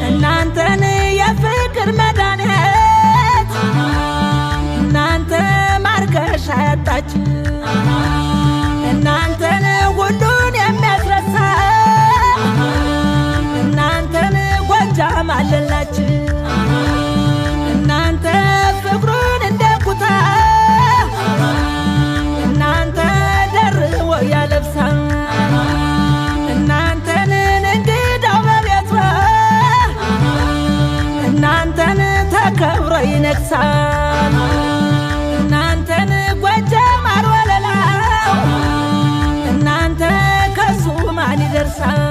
እናንተን የፍቅር መድኃኒት እናንተ ማርከሻ ያጣችሁ እናንተን ሁሉን የሚያስረሳ እናንተን ጎጃም አለላችሁ እናንተ ፍቅሩን እንደኩታ እናንተ ደርቦ ያለብሳል እናንተን እንግዳው በቤቷ እናንተን ተከብሮ ይነግሳል እናንተን ጎጃም አልወለላው እናንተ ከሱ ማን ይደርሳል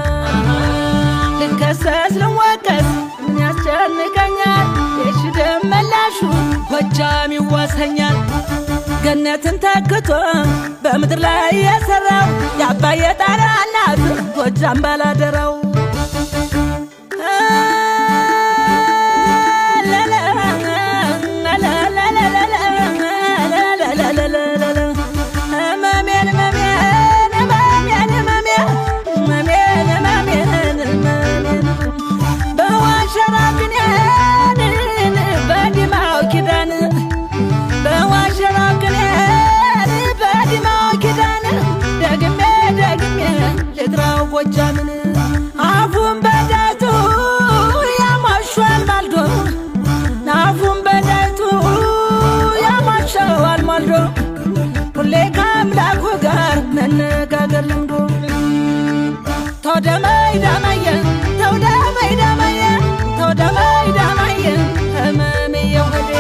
ልከሰስ ልወቀስ ምን ያስጨንቀኛል የሽደም መላሹ ጎጃም ይዋሰኛል ገነትን ተክቶ በምድር ላይ የሰራው የአባየ ጣና እናት ጎጃም ባላደራው ጎጃምን አፉን በዳቱ ያሟሻል ማልዶ ናፉን በዳቱ ያሟሻል ማልዶ ሁሌ ከአምላኩ ጋር መነጋገር ልምዶ ተወደመይ ዳማየ ተወደመይ ዳማየ ተወደመይ ዳማየ ህመምዬ ወዴ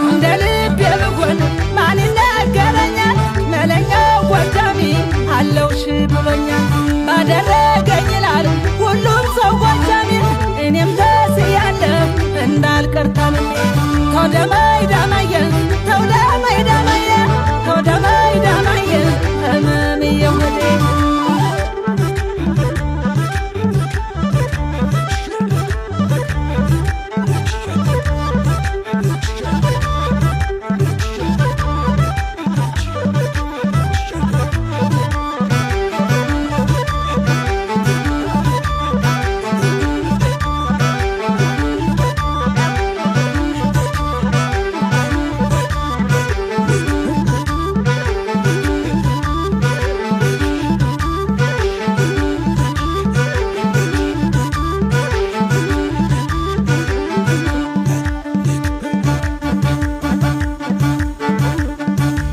እንደ ልቤ ብሆን ማን ይናገረኛል መለኛው ጎጃሚ አለውሽ ብሎኛል ባደረገኝ ይላል ሁሉም ሰው ጎጃሜ እኔም ተስያለሁ እንዳልቀር ታምሜ ተወደመይ ዳማየ ተወደመይ ዳማየ ተወደመይ ዳማየ ህመምዬ ወዴ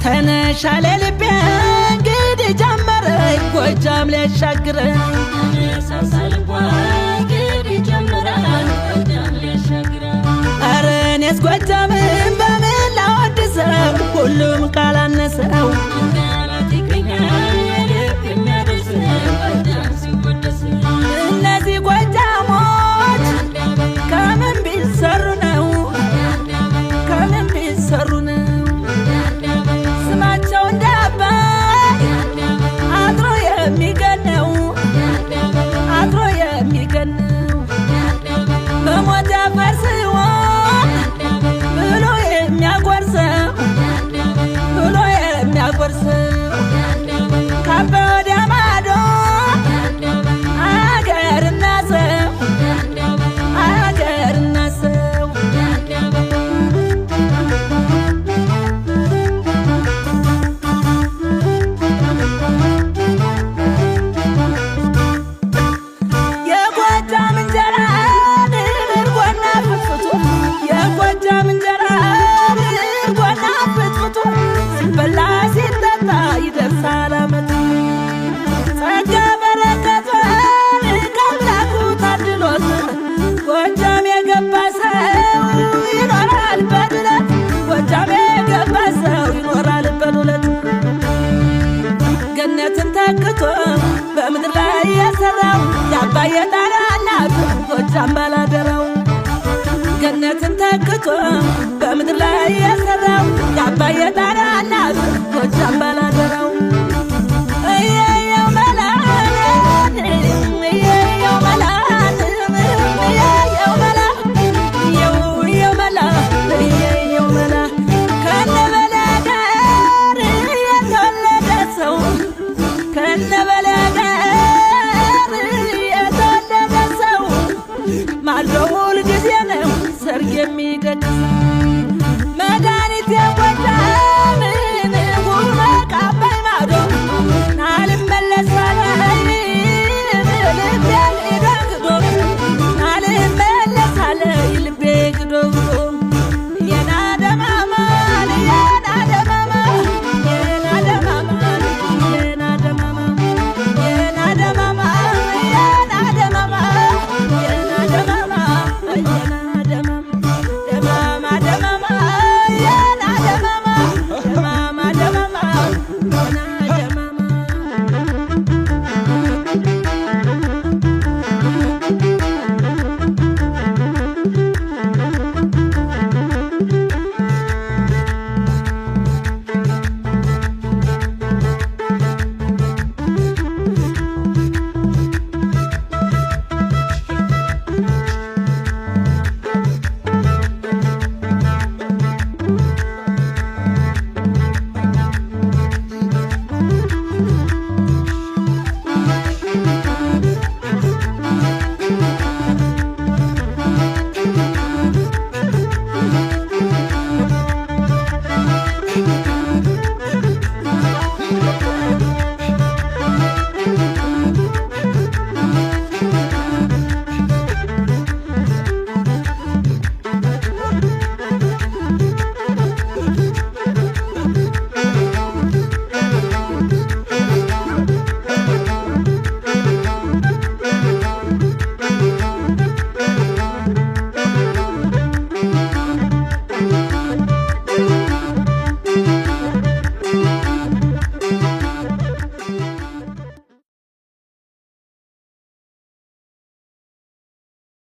ተነሻለ ልቤ እንግዲህ ጀመረ ጎጃም ሊያሻግረኝ ኧረ እኔስ ጎጃምን በምን ላወድሰው ሁሉም ቃላነሰው እነዚህ ጎጃሞች ከምን ቢሰሩ ነው ከምን ቢሰሩ ነው ስማቸው እንዳባይ አድሮ የሚገነው አድሮ የሚገነው በሞት ያፈርስዎ ብሎ የሚያጎርሰው ብሎ የሚያጎርሰው ካባ ወዲያ ማዶ አገርና ሰው አገርና ሰው የሰራው የአባየ ጣራ እናቱ ጎጃም ባላደራው ገነትን ተክቶ በምድር ላይ የሰራው